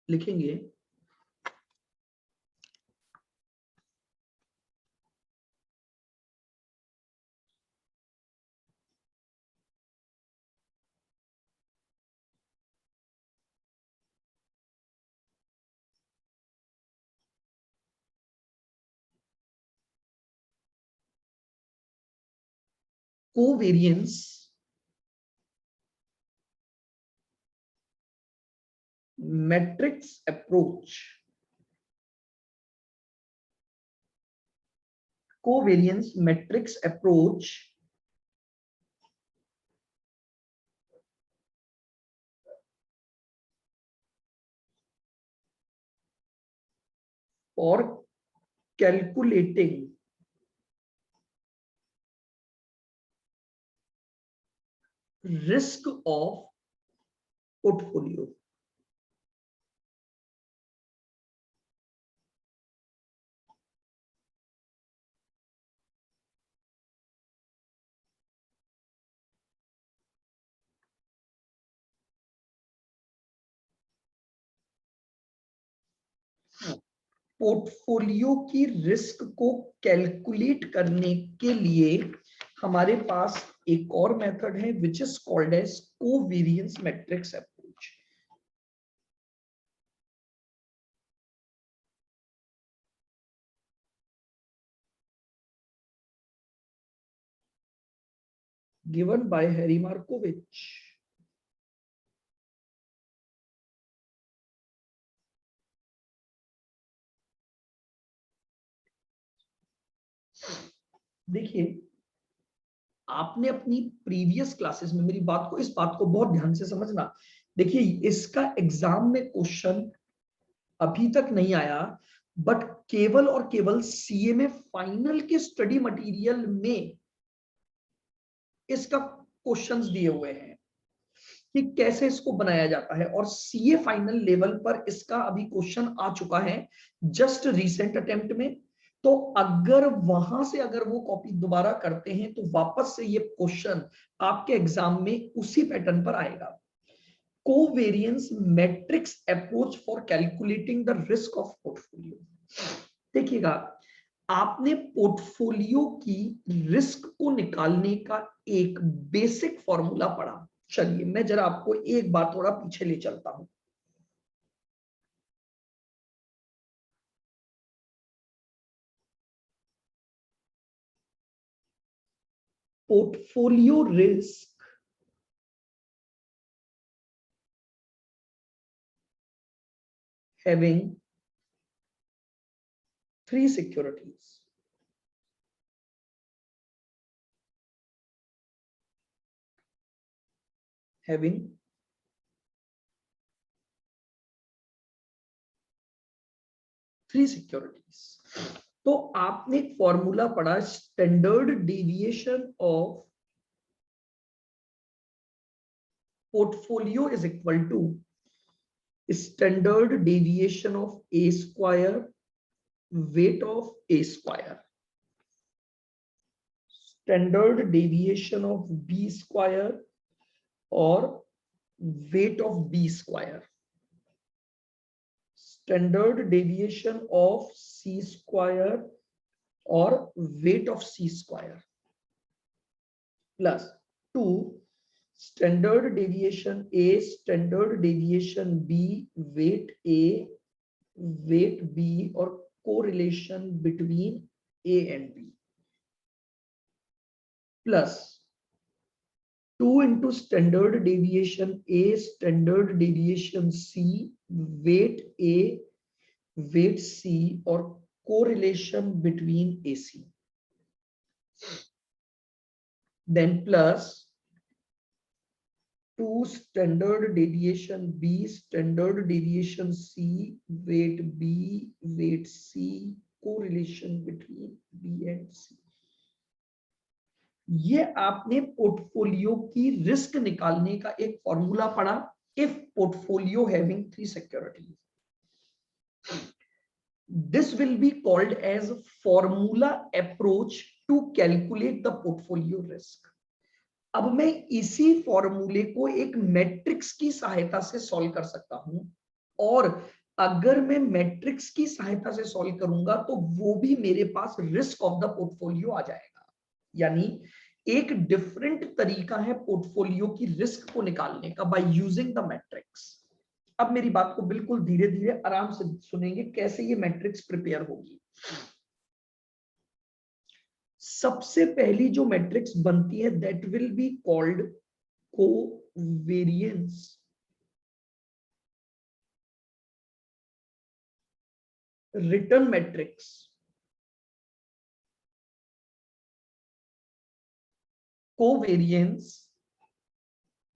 लिखेंगे covariance matrix approach, covariance matrix approach for calculating risk of portfolio. Portfolio की risk को calculate करने के लिए हमारे पास एक और मेथड है which is called as covariance matrix approach. Given by Harry Markowitz. देखिए, आपने अपनी प्रीवियस क्लासेस में मेरी बात को, इस बात को बहुत ध्यान से समझना। देखिए, इसका एग्जाम में क्वेश्चन अभी तक नहीं आया, बट केवल और केवल सीए में फाइनल के स्टडी मटेरियल में इसका क्वेश्चंस दिए हुए हैं कि कैसे इसको बनाया जाता है, और सीए फाइनल लेवल पर इसका अभी क्वेश्चन आ चुका है जस्ट रीसेंट अटेम्प्ट में। तो अगर वहां से अगर वो कॉपी दोबारा करते हैं तो वापस से ये क्वेश्चन आपके एग्जाम में उसी पैटर्न पर आएगा। Covariance matrix approach for calculating the risk of portfolio. देखिएगा, आपने पोर्टफोलियो की रिस्क को निकालने का एक बेसिक फॉर्मूला पढ़ा। चलिए मैं जरा आपको एक बार थोड़ा पीछे ले चलता हूं। Portfolio risk having 3 securities, having 3 securities. तो आपने एक फॉर्मूला पढ़ा, standard deviation of portfolio is equal to standard deviation of A square weight of A square, standard deviation of B square और weight of B square, standard deviation of C square और weight of C square, plus 2 standard deviation A, standard deviation B, weight A, weight B और correlation between A and B, plus 2 into standard deviation A, standard deviation C, weight A, weight C और correlation between AC, then plus 2 standard deviation B, standard deviation C, weight B, weight C, correlation between B and C। ये आपने portfolio की risk निकालने का एक formula पढ़ा, if portfolio having 3 securities, this will be called as formula approach to calculate the portfolio risk. अब मैं इसी फॉर्मूले को एक मैट्रिक्स की सहायता से सॉल्व कर सकता हूं। और अगर मैं मैट्रिक्स की सहायता से सॉल्व करूंगा तो वो भी मेरे पास रिस्क ऑफ द पोर्टफोलियो आ जाएगा। यानी एक डिफरेंट तरीका है पोर्टफोलियो की रिस्क को निकालने का बाय यूजिंग द मैट्रिक्स। अब मेरी बात को बिल्कुल धीरे धीरे आराम से सुनेंगे कैसे ये मैट्रिक्स प्रिपेयर होगी। सबसे पहली जो मैट्रिक्स बनती है that will be called covariance return matrix. Covariance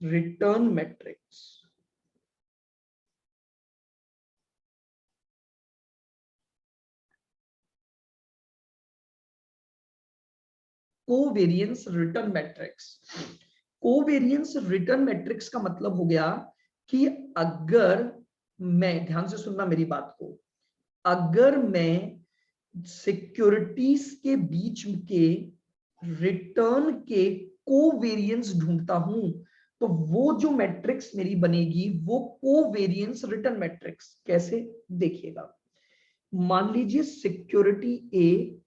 return matrix. Covariance return matrix. Covariance return matrix का मतलब हो गया कि अगर मैं, ध्यान से सुनना मेरी बात को, अगर मैं सिक्योरिटीज के बीच के रिटर्न के कोवेरियंस ढूंढता हूं तो वो जो मैट्रिक्स मेरी बनेगी वो कोवेरियंस रिटर्न मैट्रिक्स। कैसे, देखिएगा। मान लीजिए सिक्योरिटी ए,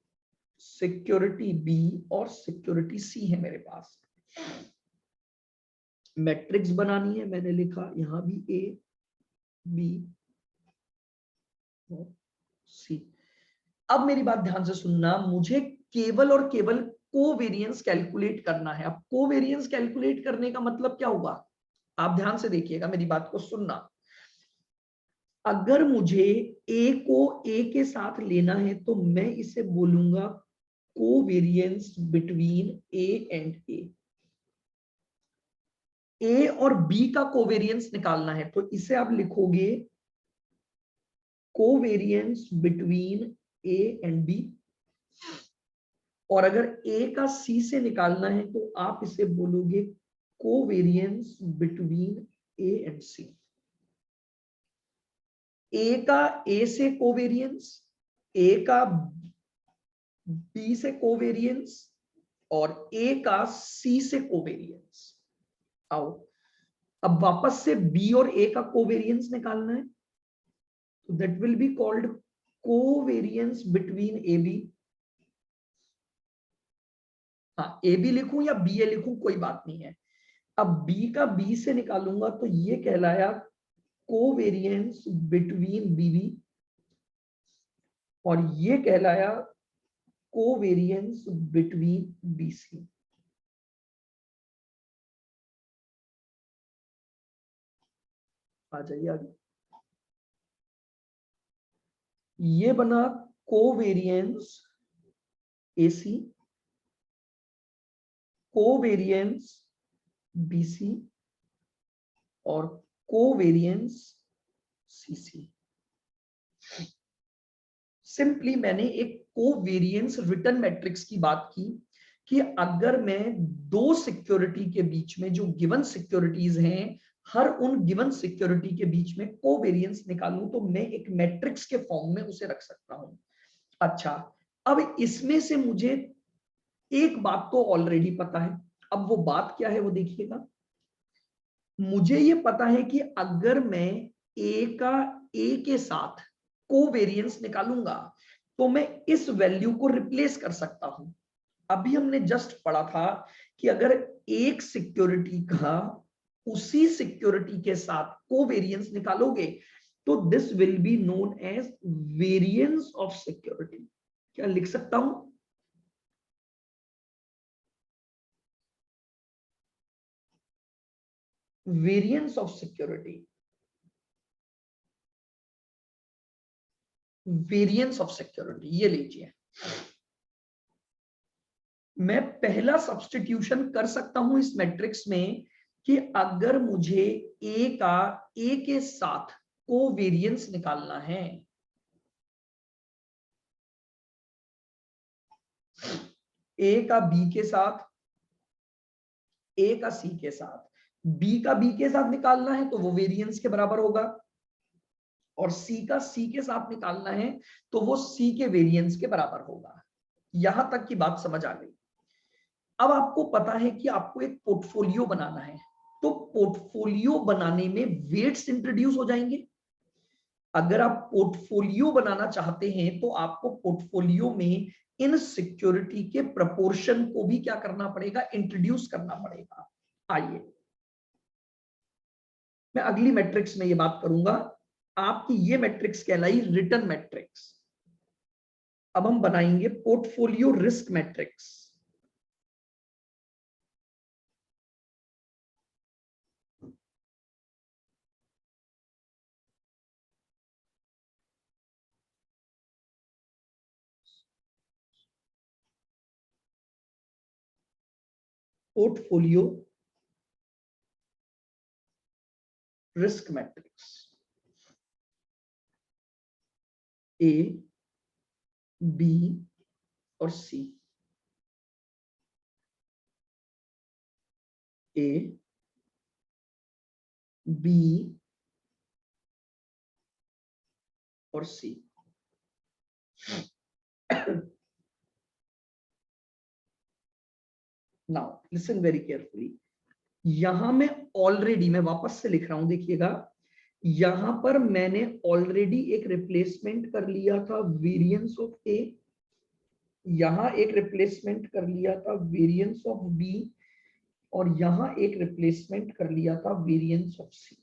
सिक्योरिटी बी और सिक्योरिटी सी है मेरे पास। मैट्रिक्स बनानी है, मैंने लिखा यहां भी ए बी और सी। अब मेरी बात ध्यान से सुनना, मुझे केवल और केवल कोवेरियंस कैलकुलेट करना है। अब कोवेरियंस कैलकुलेट करने का मतलब क्या होगा, आप ध्यान से देखिएगा, मेरी बात को सुनना। अगर मुझे ए को ए के साथ लेना है तो मैं इसे बोलूंगा कोवेरियंस बिटवीन ए एंड ए। ए और बी का कोवेरियंस निकालना है तो इसे आप लिखोगे covariance between A and B. और अगर ए का सी से निकालना है तो आप इसे बोलोगे कोवेरियंस बिटवीन ए एंड सी। ए का ए से कोवेरियंस, ए का बी से कोवेरियंस और ए का सी से कोवेरियंस। आओ अब वापस से बी और ए का कोवेरियंस निकालना है तो that will be called covariance between A B. हाँ, ए बी लिखूं या बी ए लिखूं कोई बात नहीं है। अब बी का बी से निकालूंगा तो ये कहलाया कोवेरियंस बिटवीन बी बी और ये कहलाया कोवेरियंस बिटवीन बी सी। आ जाइए आगे। ये बना कोवेरियंस एसी, कोवेरियंस बीसी और कोवेरियंस सीसी। सिंपली मैंने एक कोवेरियंस रिटर्न मैट्रिक्स की बात की कि अगर मैं दो सिक्योरिटी के बीच में जो गिवन सिक्योरिटीज हैं, हर उन गिवन सिक्योरिटी के बीच में कोवेरियंस निकालूं तो मैं एक मैट्रिक्स के फॉर्म में उसे रख सकता हूं। अच्छा, अब इसमें से मुझे एक बात तो ऑलरेडी पता है। अब वो बात क्या है वो देखिएगा। मुझे ये पता है कि अगर मैं ए का ए के साथ कोवेरियंस निकालूंगा तो मैं इस वैल्यू को रिप्लेस कर सकता हूं। अभी हमने जस्ट पढ़ा था कि अगर एक सिक्योरिटी का उसी सिक्योरिटी के साथ कोवेरियंस निकालोगे तो this will be known as variance of security. क्या लिख सकता हूं, variance of security, variance of security. ये लीजिए, मैं पहला सब्स्टिट्यूशन कर सकता हूं इस मैट्रिक्स में कि अगर मुझे ए का ए के साथ कोवेरियंस निकालना है, ए का बी के साथ, ए का सी के साथ, बी का बी के साथ निकालना है तो वो वेरिएंस के बराबर होगा और सी का सी के साथ निकालना है तो वो सी के वेरिएंस के बराबर होगा। यहां तक की बात समझ आ गई। अब आपको पता है कि आपको एक पोर्टफोलियो बनाना है तो पोर्टफोलियो बनाने में वेट्स इंट्रोड्यूस हो जाएंगे। अगर आप पोर्टफोलियो बनाना चाहते हैं तो आपको पोर्टफोलियो में इन सिक्योरिटी के प्रपोर्शन को भी क्या करना पड़ेगा, इंट्रोड्यूस करना पड़ेगा। आइए मैं अगली मैट्रिक्स में ये बात करूंगा। आपकी ये मैट्रिक्स कहलाई रिटर्न मैट्रिक्स। अब हम बनाएंगे portfolio risk matrix. Portfolio risk matrix A, B और सी। ए, बी और C. Now listen very carefully. यहां में ऑलरेडी, मैं वापस से लिख रहा हूं, देखिएगा, यहां पर मैंने ऑलरेडी एक रिप्लेसमेंट कर लिया था वेरिएंस ऑफ ए, यहां एक रिप्लेसमेंट कर लिया था वेरिएंस ऑफ बी, और यहां एक रिप्लेसमेंट कर लिया था वेरिएंस ऑफ सी।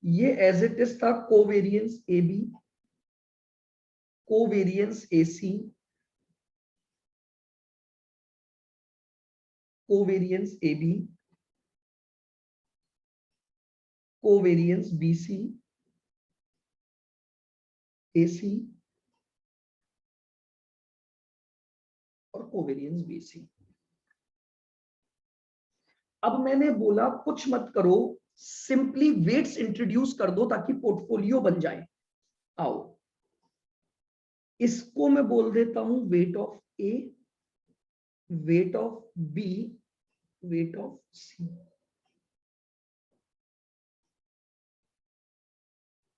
ये एज इट इज था covariance A B, covariance A C, covariance A B, covariance B C, A C और कोवेरिएंस बी सी। अब मैंने बोला कुछ मत करो, सिंपली वेट्स इंट्रोड्यूस कर दो ताकि पोर्टफोलियो बन जाए। आओ इसको मैं बोल देता हूं weight of A, weight of B, weight of C.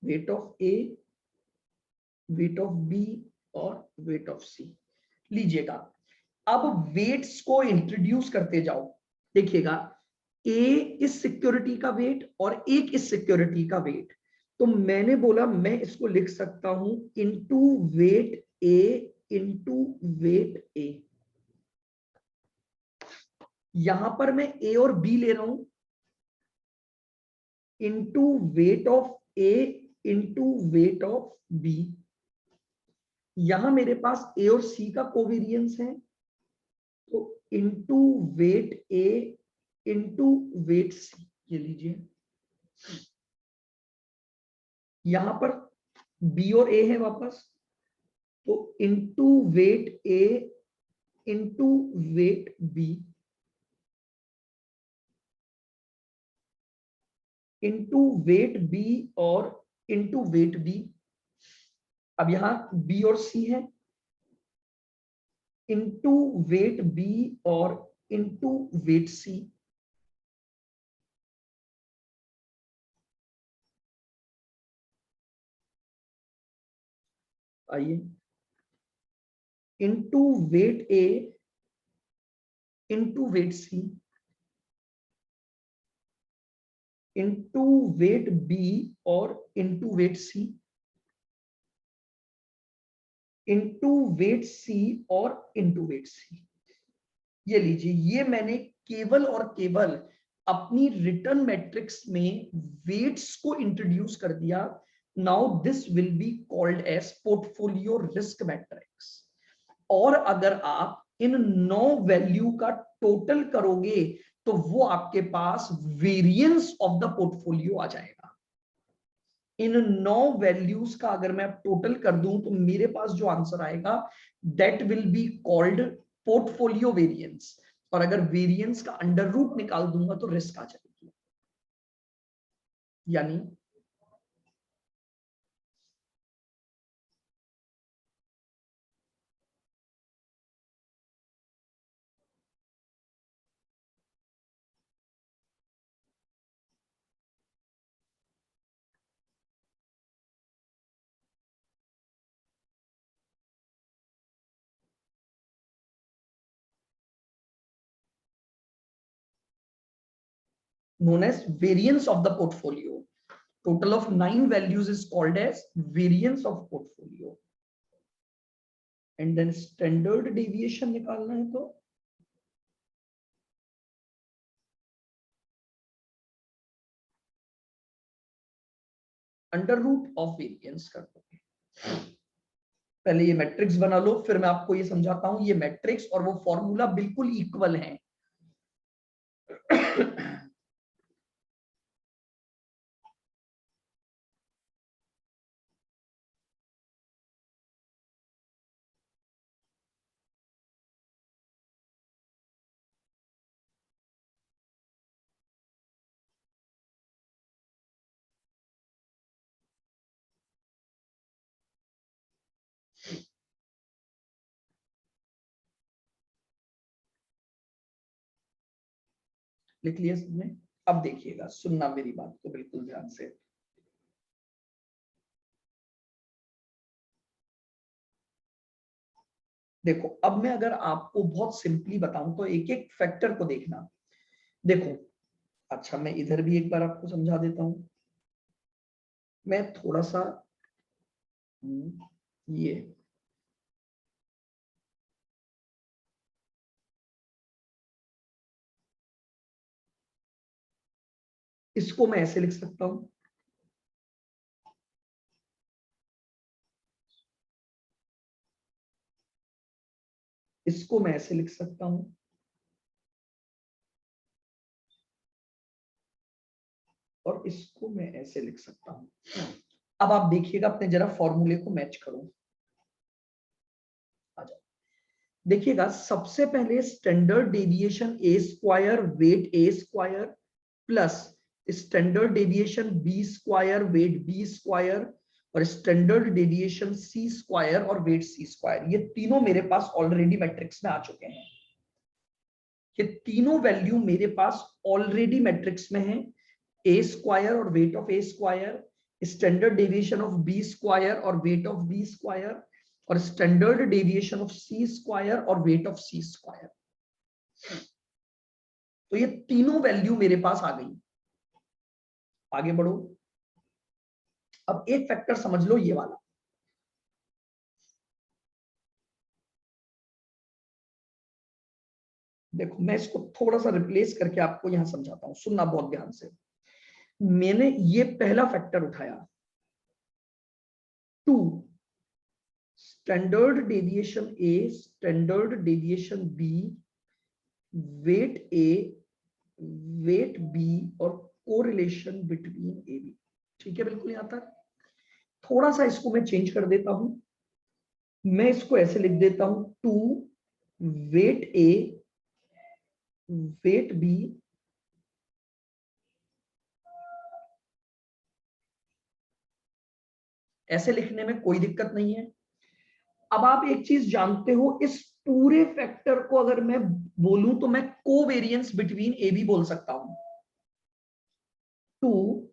Weight of A, weight of B और वेट ऑफ सी। लीजिएगा, अब वेट्स को इंट्रोड्यूस करते जाओ। देखिएगा, ए इस सिक्योरिटी का वेट और एक इस सिक्योरिटी का वेट, तो मैंने बोला मैं इसको लिख सकता हूं into weight A into weight A. यहां पर मैं ए और बी ले रहा हूं, into weight of A into weight of B. यहां मेरे पास ए और सी का कोवेरियंस है, तो into weight A into weight C. ये लीजिए, यहां पर बी और ए है वापस, तो into weight A into weight B into weight B और इनटू वेट बी। अब यहां बी और सी है, इनटू वेट बी और इनटू वेट सी। आइए, into weight A into weight C into weight B और into weight C into weight C और into weight C. ये लीजिए, ये मैंने केवल और केवल अपनी रिटर्न मैट्रिक्स में वेट्स को इंट्रोड्यूस कर दिया। Now this will be called as portfolio risk matrix. और अगर आप इन 9 वैल्यू का टोटल करोगे तो वो आपके पास वेरिएंस ऑफ द पोर्टफोलियो आ जाएगा। इन 9 वैल्यूज का अगर मैं टोटल कर दूं तो मेरे पास जो आंसर आएगा that will be called portfolio variance. और अगर वेरिएंस का अंडर रूट निकाल दूंगा तो रिस्क आ जाएगी। यानी known as variance of the portfolio. Total of 9 values is called as variance of portfolio. And then standard deviation निकालना है तो अंडर रूट ऑफ वेरिएंस कर दोगे। पहले ये मैट्रिक्स बना लो, फिर मैं आपको ये समझाता हूं। ये मैट्रिक्स और वो फॉर्मूला बिल्कुल इक्वल हैं। लिख लिया सबने? अब देखिएगा, सुनना मेरी बात को बिल्कुल ध्यान से। देखो, अब मैं अगर आपको बहुत सिंपली बताऊं तो एक एक फैक्टर को देखना। देखो, अच्छा मैं इधर भी एक बार आपको समझा देता हूं। मैं थोड़ा सा ये इसको मैं ऐसे लिख सकता हूं, इसको मैं ऐसे लिख सकता हूं, और इसको मैं ऐसे लिख सकता हूं। अब आप देखिएगा, अपने जरा फॉर्मूले को मैच करो। आ जाओ, देखिएगा, सबसे पहले standard deviation A square weight A square plus standard deviation B square weight B square और स्टैंडर्ड डेविएशन सी स्क्वायर और वेट सी स्क्वायर, ये तीनों मेरे पास ऑलरेडी मैट्रिक्स में आ चुके हैं। ये तीनों वैल्यू मेरे पास ऑलरेडी मैट्रिक्स में है। ए स्क्वायर और weight of A square, standard deviation of B square और वेट ऑफ बी स्क्वायर और standard deviation of C square और वेट ऑफ सी स्क्वायर। तो ये तीनों वैल्यू मेरे पास आ गई। आगे बढ़ो, अब एक फैक्टर समझ लो, ये वाला। देखो, मैं इसको थोड़ा सा रिप्लेस करके आपको यहां समझाता हूं, सुनना बहुत ध्यान से। मैंने ये पहला फैक्टर उठाया, 2 standard deviation A standard deviation B weight A weight B और कोरिलेशन बिटवीन ए बी। ठीक है, बिल्कुल यहां तक। थोड़ा सा इसको मैं चेंज कर देता हूं, मैं इसको ऐसे लिख देता हूं, 2 वेट ए वेट बी ऐसे लिखने में कोई दिक्कत नहीं है। अब आप एक चीज जानते हो, इस पूरे फैक्टर को अगर मैं बोलूं तो मैं कोवेरियंस बिटवीन ए बी बोल सकता हूं। 2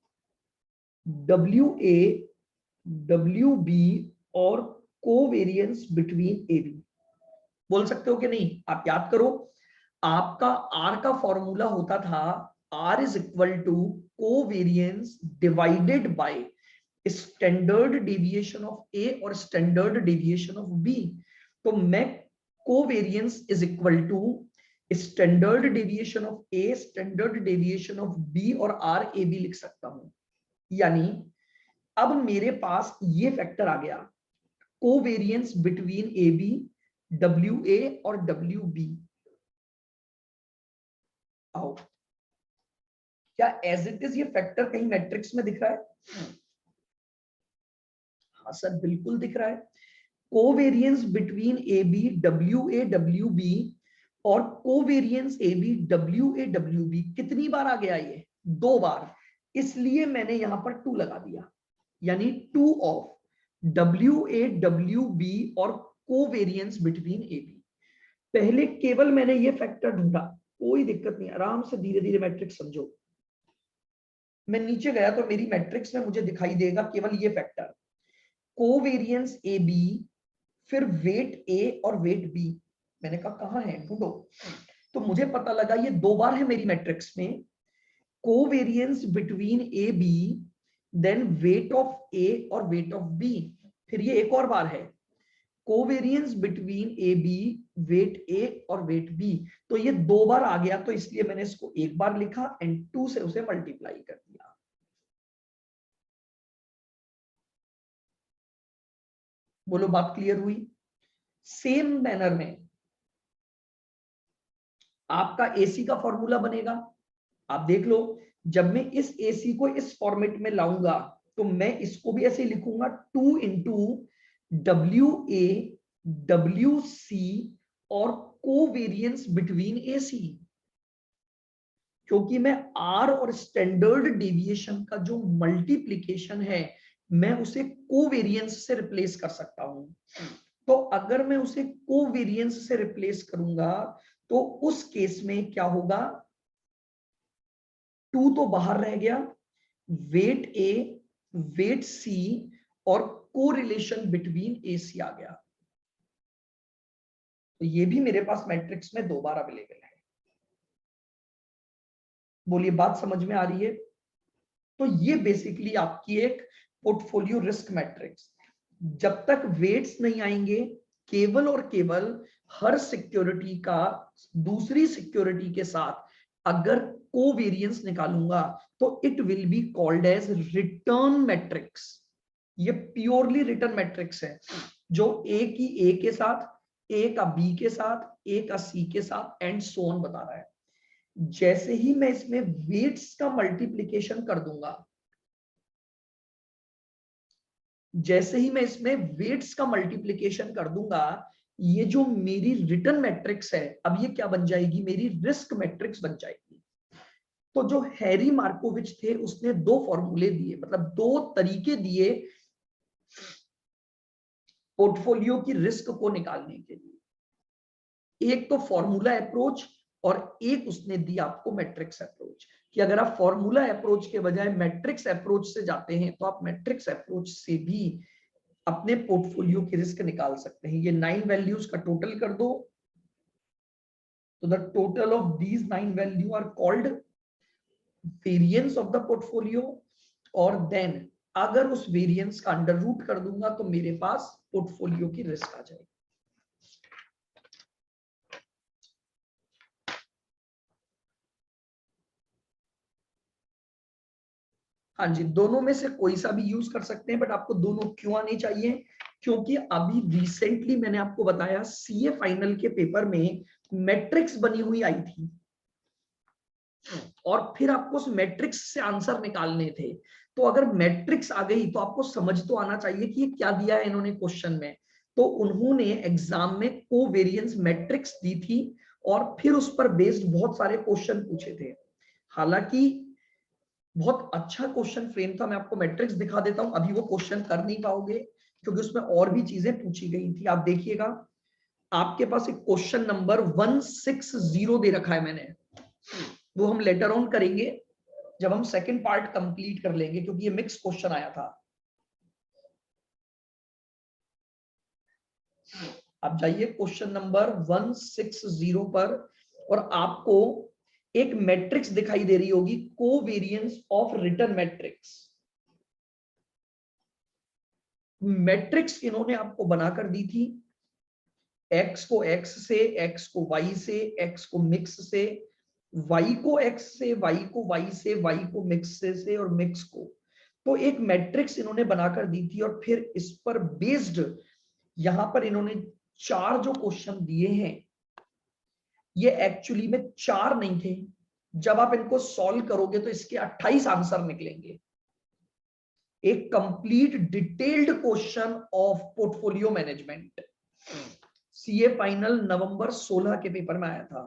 डब्ल्यू ए डब्ल्यू बी और कोवेरियंस बिटवीन ए बी बोल सकते हो कि नहीं? आप याद करो, आपका आर का फॉर्मूला होता था R is equal to covariance divided by standard deviation of A और स्टैंडर्ड डेविएशन ऑफ बी। तो मैं covariance is equal to standard deviation of A standard deviation of B और आर ए बी लिख सकता हूं। यानी अब मेरे पास ये फैक्टर आ गया, covariance between A B W A और डब्ल्यू बी। आओ, क्या एज इट इज ये फैक्टर कहीं मैट्रिक्स में दिख रहा है? हाँ सर, बिल्कुल दिख रहा है। Covariance between A B W B और covariance A B W B कितनी बार आ गया? ये 2 बार। इसलिए मैंने यहां पर 2 लगा दिया, यानी 2 ऑफ डब्ल्यू बी और कोवेरियंस बिटवीन ए बी। पहले केवल मैंने ये फैक्टर ढूंढा, कोई दिक्कत नहीं, आराम से धीरे धीरे मैट्रिक्स समझो। मैं नीचे गया तो मेरी मैट्रिक्स में मुझे दिखाई देगा केवल ये फैक्टर, कोवेरियंस ए बी, फिर वेट ए और वेट बी। मैंने कहा कहां है, ढूंढो। तो मुझे पता लगा ये 2 बार है मेरी मैट्रिक्स में, covariance between A B, then weight of A और वेट ऑफ बी। फिर ये एक और बार है, covariance between A B, weight A और वेट बी। तो ये दो बार आ गया, तो इसलिए मैंने इसको एक बार लिखा एंड 2 से उसे मल्टीप्लाई कर दिया। बोलो बात क्लियर हुई? सेम मैनर में आपका एसी का फॉर्मूला बनेगा। आप देख लो, जब मैं इस एसी को इस फॉर्मेट में लाऊंगा तो मैं इसको भी ऐसे लिखूंगा 2 into W A W C और कोवेरियंस बिटवीन एसी, क्योंकि मैं आर और स्टैंडर्ड डेविएशन का जो मल्टीप्लीकेशन है मैं उसे कोवेरियंस से रिप्लेस कर सकता हूं। तो अगर मैं उसे कोवेरियंस से रिप्लेस करूंगा तो उस केस में क्या होगा, 2 तो बाहर रह गया, वेट ए, वेट सी और कोरिलेशन बिटवीन ए सी आ गया। तो ये भी मेरे पास मैट्रिक्स में 2 बार अवेलेबल है। बोलिए बात समझ में आ रही है? तो ये बेसिकली आपकी एक पोर्टफोलियो रिस्क मैट्रिक्स। जब तक वेट्स नहीं आएंगे, केवल और केवल हर सिक्योरिटी का दूसरी सिक्योरिटी के साथ अगर कोवेरियंस निकालूंगा तो it will be called as return matrix. ये प्योरली रिटर्न मैट्रिक्स है, जो ए की ए के साथ, ए का बी के साथ, ए का सी के साथ एंड सो ऑन बता रहा है। जैसे ही मैं इसमें वेट्स का मल्टीप्लिकेशन कर दूंगा, जैसे ही मैं इसमें वेट्स का मल्टीप्लिकेशन कर दूंगा, ये जो मेरी रिटर्न मैट्रिक्स है अब ये क्या बन जाएगी, मेरी रिस्क मैट्रिक्स बन जाएगी। तो जो हैरी मार्कोविच थे उसने 2 फॉर्मूले दिए, मतलब 2 तरीके दिए पोर्टफोलियो की रिस्क को निकालने के लिए। एक तो फॉर्मूला अप्रोच और एक उसने दिया आपको मैट्रिक्स अप्रोच, कि अगर आप फॉर्मूला अप्रोच के बजाय मैट्रिक्स अप्रोच से जाते हैं तो आप मैट्रिक्स अप्रोच से भी अपने पोर्टफोलियो की रिस्क निकाल सकते हैं। ये 9 वैल्यूज का टोटल कर दो, तो the total of these 9 value are called variance of the portfolio. और देन अगर उस वेरिएंस का अंडर रूट कर दूंगा तो मेरे पास पोर्टफोलियो की रिस्क आ जाएगी। हाँ जी, दोनों में से कोई सा भी यूज कर सकते हैं, बट आपको दोनों क्यों आने चाहिए, क्योंकि अभी रिसेंटली मैंने आपको बताया सीए फाइनल के पेपर में मैट्रिक्स बनी हुई आई थी और फिर आपको उस मैट्रिक्स से आंसर निकालने थे। तो अगर मैट्रिक्स आ गई तो आपको समझ तो आना चाहिए कि ये क्या दिया है इन्होंने क्वेश्चन में। तो उन्होंने एग्जाम में कोवेरियंस मैट्रिक्स दी थी और फिर उस पर बेस्ड बहुत सारे क्वेश्चन पूछे थे। हालांकि बहुत अच्छा क्वेश्चन फ्रेम था, मैं आपको मैट्रिक्स दिखा देता हूं, अभी वो क्वेश्चन कर नहीं पाओगे क्योंकि उसमें और भी चीजें पूछी गई थी। आप देखिएगा, आपके पास एक क्वेश्चन नंबर 160 दे रखा है मैंने, वो हम लेटर ऑन करेंगे जब हम सेकंड पार्ट कंप्लीट कर लेंगे, क्योंकि ये मिक्स क्वेश्चन आया था। आप जाइए क्वेश्चन नंबर 160 पर और आपको एक मैट्रिक्स दिखाई दे रही होगी, covariance of return matrix. Matrix इन्होंने आपको बनाकर दी थी, x को x से, x को y से, x को मिक्स से, y को x से, y को y से, y को मिक्स से और मिक्स को। तो एक मैट्रिक्स इन्होंने बनाकर दी थी और फिर इस पर बेस्ड यहां पर इन्होंने 4 जो क्वेश्चन दिए हैं, ये एक्चुअली में 4 नहीं थे। जब आप इनको सॉल्व करोगे तो इसके 28 आंसर निकलेंगे। एक complete detailed question of portfolio management CA final November 16 के पेपर में आया था।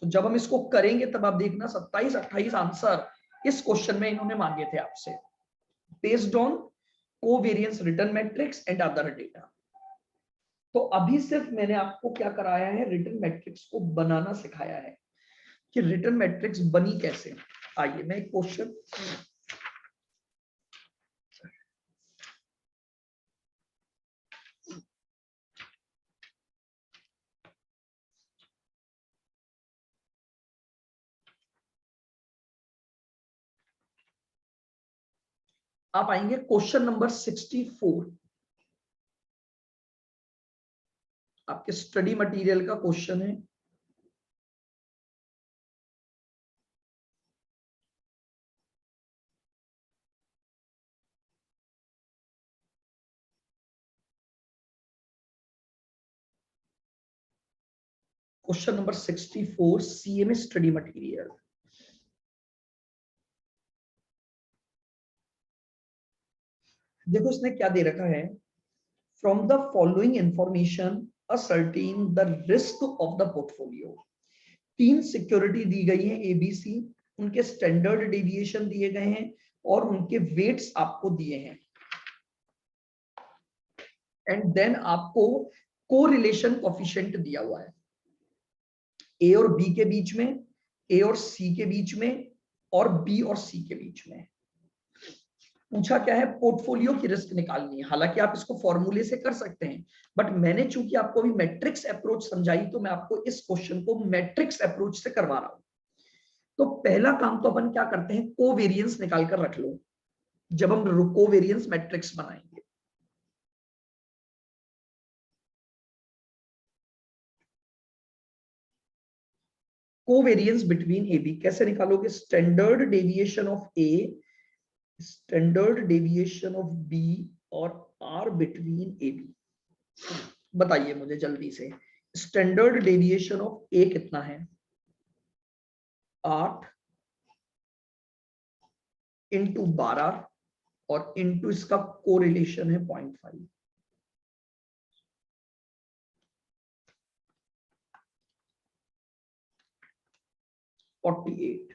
तो जब हम इसको करेंगे तब आप देखना 27-28 आंसर इस क्वेश्चन में इन्होंने मांगे थे आपसे, based on covariance return matrix and other data. तो अभी सिर्फ मैंने आपको क्या कराया है, रिटर्न मैट्रिक्स को बनाना सिखाया है कि रिटर्न मैट्रिक्स बनी कैसे। आइए मैं एक क्वेश्चन आप आएंगे क्वेश्चन नंबर 64, आपके स्टडी मटेरियल का क्वेश्चन है। Question number 64 CMA study material. देखो इसने क्या दे रखा है, from the following information ascertain the risk of the portfolio. 3 security दी गई है एबीसी, उनके स्टैंडर्ड डेविएशन दिए गए हैं और उनके वेट्स आपको दिए हैं, एंड देन आपको कोरिलेशन कोफिशिएंट दिया हुआ है, ए और बी के बीच में, ए और सी के बीच में, और बी और सी के बीच में। पूछा क्या है, पोर्टफोलियो की रिस्क निकालनी है। हालांकि आप इसको फॉर्मूले से कर सकते हैं, बट मैंने चूंकि आपको अभी मैट्रिक्स अप्रोच समझाई, तो मैं आपको इस क्वेश्चन को मैट्रिक्स अप्रोच से करवा रहा हूं। तो पहला काम तो अपन क्या करते हैं, कोवेरिएंस निकाल कर रख लो, जब हम कोवेरिएंस मैट्रिक्स बनाएंगे। कोवेरिएंस बिटवीन ए बी कैसे निकालोगे, standard deviation of A, standard deviation of B और आर बिटवीन ए बी। बताइए मुझे जल्दी से, स्टैंडर्ड डेविएशन ऑफ ए कितना है, 8 इंटू 12 और इंटू इसका कोरिलेशन है 0.5। 48।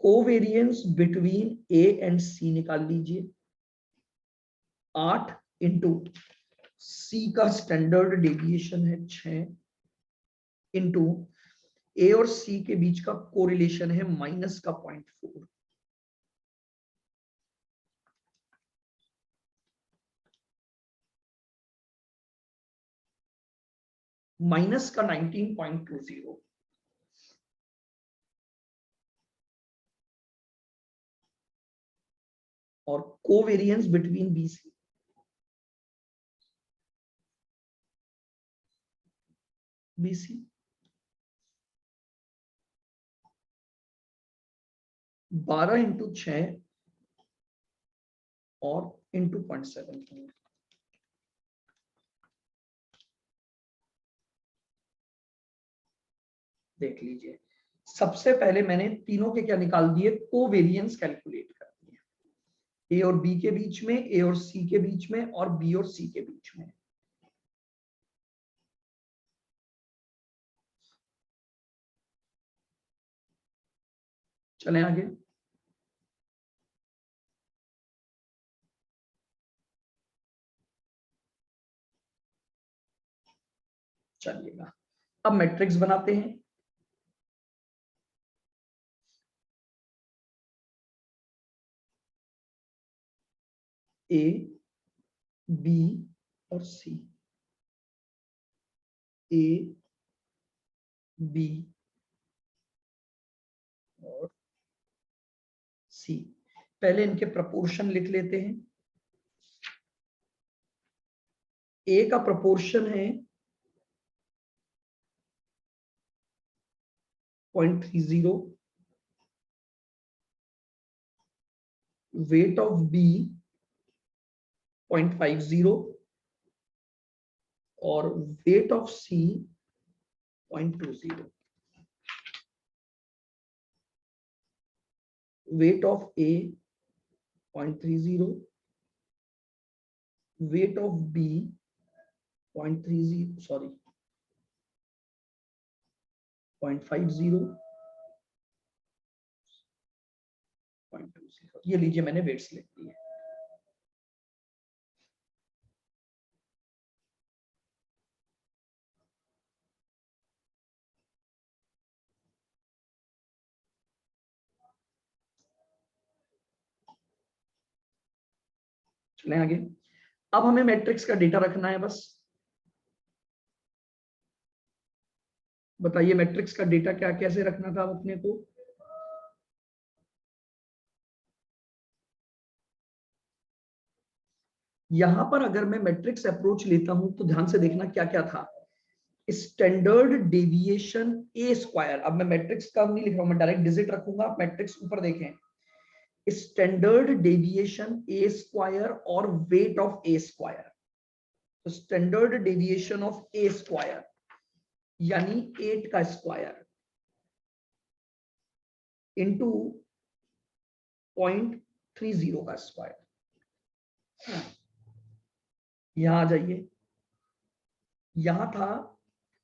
कोवेरिएंस बिटवीन ए एंड सी निकाल लीजिए, 8 इंटू सी का स्टैंडर्ड डेविएशन है 6 इंटू ए और सी के बीच का कोरिलेशन है माइनस का 0.4। माइनस का 19.20 और covariance between BC, BC 12 into 6 और इंटू 0.7। देख लीजिए, सबसे पहले मैंने तीनों के क्या निकाल दिए, कोवेरिएंस कैलकुलेट कर दिए, ए और बी के बीच में, ए और सी के बीच में, और बी और सी के बीच में। चलें आगे। चलिएगा, अब मैट्रिक्स बनाते हैं। ए, बी और सी, ए, बी और सी। पहले इनके प्रपोर्शन लिख लेते हैं। ए का प्रपोर्शन है 0.30, वेट ऑफ बी 0.50 और weight of C 0.20। Weight of A 0.30, weight of B 0.30, sorry 0.50, 0.20। ये लीजिए मैंने वेट्स लिख दिए। चलें आगे। अब हमें मैट्रिक्स का डेटा रखना है बस। बताइए मैट्रिक्स का डेटा क्या कैसे रखना था अपने को। यहां पर अगर मैं मैट्रिक्स अप्रोच लेता हूं तो ध्यान से देखना क्या क्या था। स्टैंडर्ड डेविएशन ए स्क्वायर, अब मैं मैट्रिक्स का नहीं लिख रहा हूं, मैं डायरेक्ट डिजिट रखूंगा, आप मैट्रिक्स ऊपर देखें। स्टैंडर्ड डेविएशन ए स्क्वायर और वेट ऑफ ए स्क्वायर। तो standard deviation of A square यानी 8 का स्क्वायर इंटू 0.30 का स्क्वायर। यहां आ जाइए, यहां था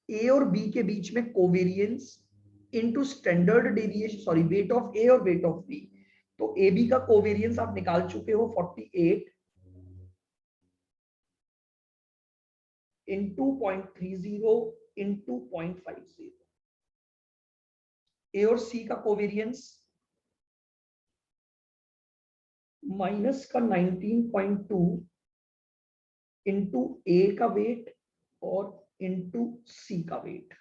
ए और बी के बीच में covariance into standard deviation, sorry weight of A और वेट ऑफ बी। तो ए बी का कोवेरियंस आप निकाल चुके हो 48 इंटू 0.30 इंटू 0.50। ए और सी का कोवेरियंस माइनस का 19.2 इंटू ए का वेट और इंटू सी का वेट।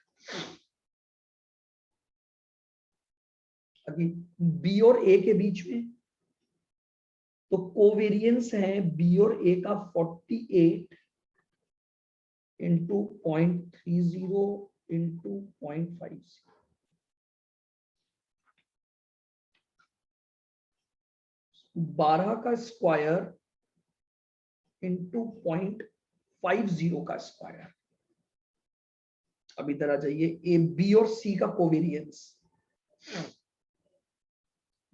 अभी बी और ए के बीच में तो कोवेरियंस है बी और ए का 48 इंटू 0.30 इंटू 0.50। 12 का स्क्वायर इंटू 0.50 का स्क्वायर। अब इधर आ जाइए, ए बी और सी का कोवेरियंस,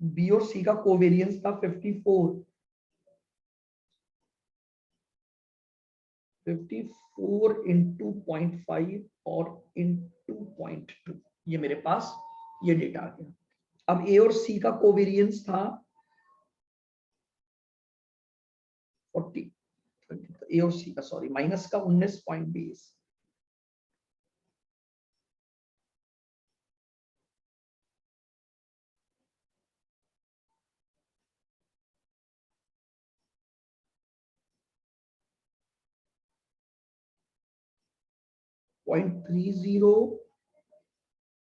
बी और सी का कोवेरियंस था 54 इंटू 0.5 और इंटू 0.2। ये मेरे पास ये डेटा आ गया। अब ए और सी का कोवेरियंस था 40, ए और सी का सॉरी माइनस का 19.20। .30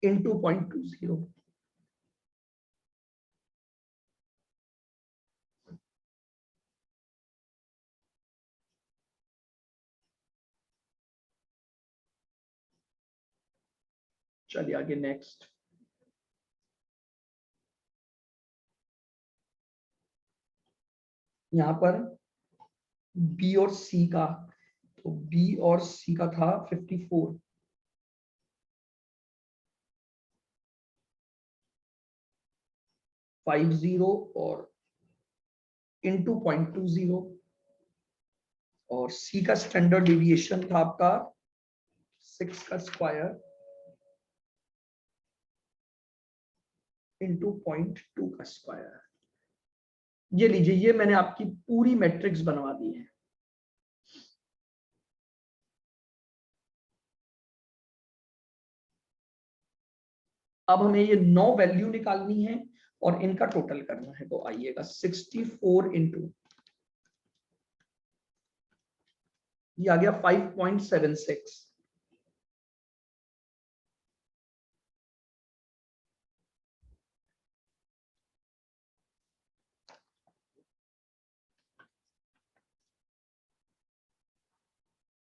इंटू 0.20। चलिए आगे नेक्स्ट। यहां पर बी और सी का, तो बी और सी का था 54 50 और इंटू 0.20 और सी का स्टैंडर्ड डेविएशन था आपका 6 का स्क्वायर इंटू 0.2 का स्क्वायर। ये लीजिए, ये मैंने आपकी पूरी मैट्रिक्स बनवा दी है। अब हमें ये 9 वैल्यू निकालनी है और इनका टोटल करना है। तो आइएगा 64 इंटू, ये आ गया 5.76।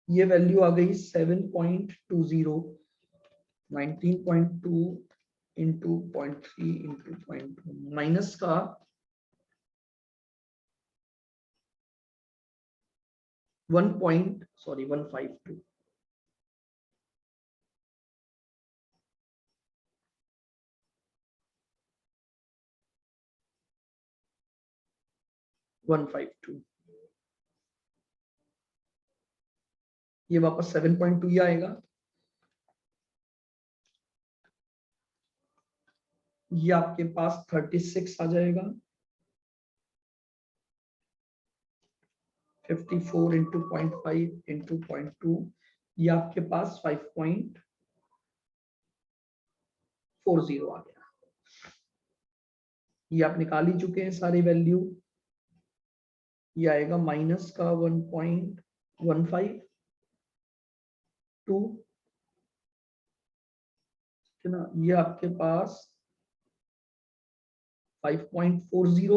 ये वैल्यू आ गई 7.20, 19.2 इंटू 0.3 इंटू 0.2 माइनस का 152 152। ये वापस 7.2 ही आएगा। ये आपके पास 36 आ जाएगा। 54 इंटू 0.5 इंटू 0.2, ये आपके पास 5.40 आ गया। ये आप निकाल ही चुके हैं सारी वैल्यू। ये आएगा माइनस का 1.152 है ना। ये आपके पास 5.40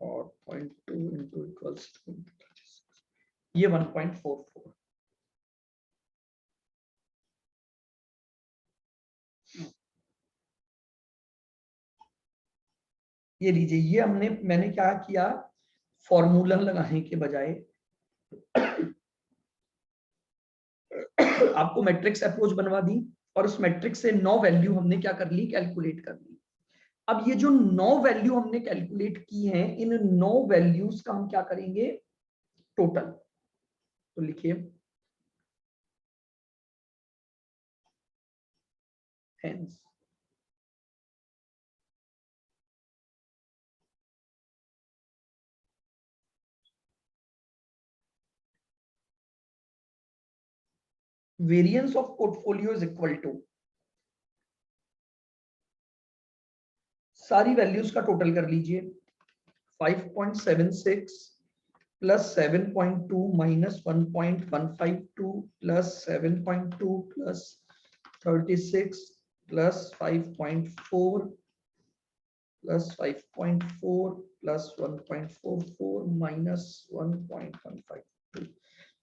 और 0.2 इंटू इक्वल्स ये 1.44। ये लीजिए, ये मैंने क्या किया, फॉर्मूला लगाने के बजाय आपको मैट्रिक्स अप्रोच बनवा दी, और उस मैट्रिक्स से 9 वैल्यू हमने क्या कर ली, कैलकुलेट कर ली। अब ये जो 9 वैल्यू हमने कैलकुलेट की हैं, इन 9 वैल्यूज का हम क्या करेंगे, टोटल। तो लिखिए hence variance of portfolio is equal to, सारी वैल्यूज का टोटल कर लीजिए, 5.76 plus 7.2 minus 1.152 plus 7.2 plus 36 plus 5.4 plus 5.4 plus 1.44 minus 1.152,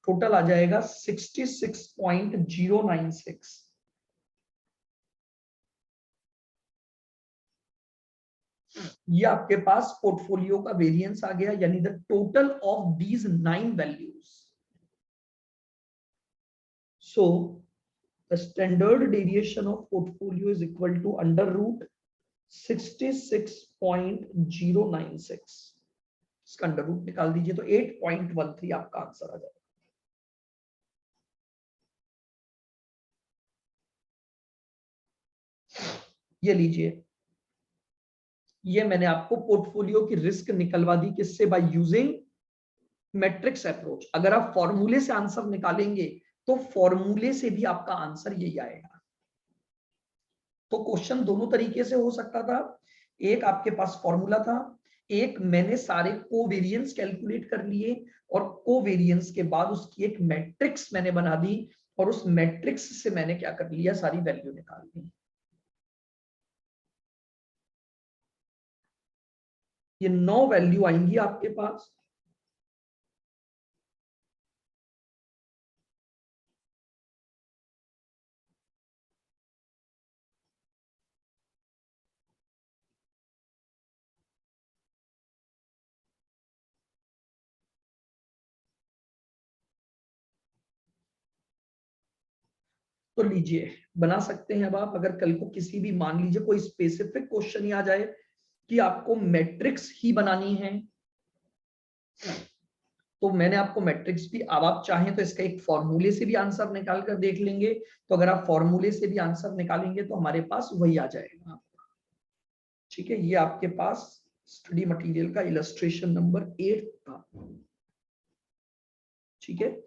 total आ जाएगा 66.096। ये आपके पास पोर्टफोलियो का वेरिएंस आ गया, यानी the total of these 9 values. So the standard deviation of portfolio is equal to under root 66.096। इसका अंडर रूट निकाल दीजिए तो 8.13 आपका आंसर आ जाएगा। ये लीजिए, ये मैंने आपको पोर्टफोलियो की रिस्क निकलवा दी, किससे, बाय यूजिंग मैट्रिक्स अप्रोच। अगर आप फॉर्मूले से आंसर निकालेंगे तो फॉर्मूले से भी आपका आंसर यही आएगा। तो क्वेश्चन दोनों तरीके से हो सकता था, एक आपके पास फॉर्मूला था, एक मैंने सारे कोवेरिएंस कैलकुलेट कर लिए, और कोवेरिएंस के बाद उसकी एक मैट्रिक्स मैंने बना दी, और उस मैट्रिक्स से मैंने क्या कर लिया, सारी वैल्यू निकाल ली। ये 9 वैल्यू आएंगी आपके पास। तो लीजिए, बना सकते हैं अब आप। अगर कल को किसी भी, मान लीजिए कोई स्पेसिफिक क्वेश्चन ही आ जाए कि आपको मैट्रिक्स ही बनानी है, तो मैंने आपको मैट्रिक्स भी, अब आप चाहें तो इसका एक फॉर्मूले से भी आंसर निकाल कर देख लेंगे। तो अगर आप फॉर्मूले से भी आंसर निकालेंगे तो हमारे पास वही आ जाएगा। ठीक है, ये आपके पास स्टडी मटेरियल का इलस्ट्रेशन नंबर 8 था। ठीक है,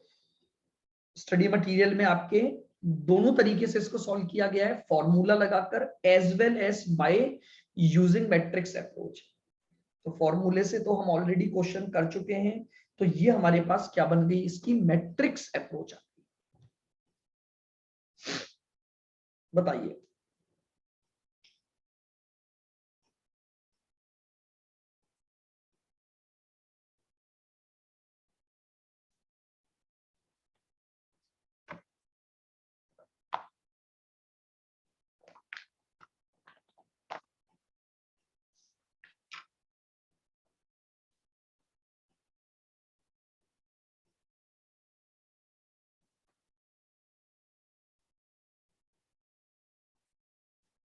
स्टडी मटेरियल में आपके दोनों तरीके से इसको सॉल्व किया गया है, फॉर्मूला लगाकर as well as by using matrix approach. तो फॉर्मूले से तो हम ऑलरेडी क्वेश्चन कर चुके हैं, तो ये हमारे पास क्या बन गई, इसकी मैट्रिक्स अप्रोच आ गई। बताइए